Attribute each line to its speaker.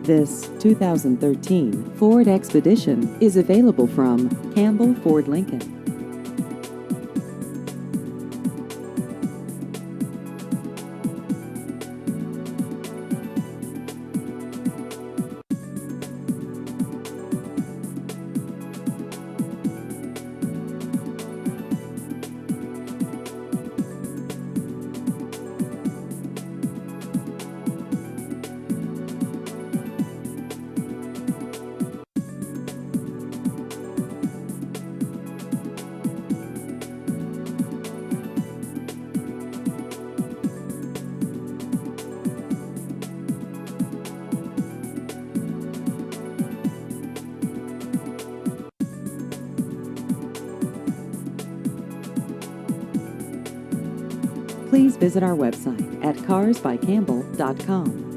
Speaker 1: This 2013 Ford Expedition is available from Campbell Ford Lincoln. Please visit our website at carsbycampbell.com.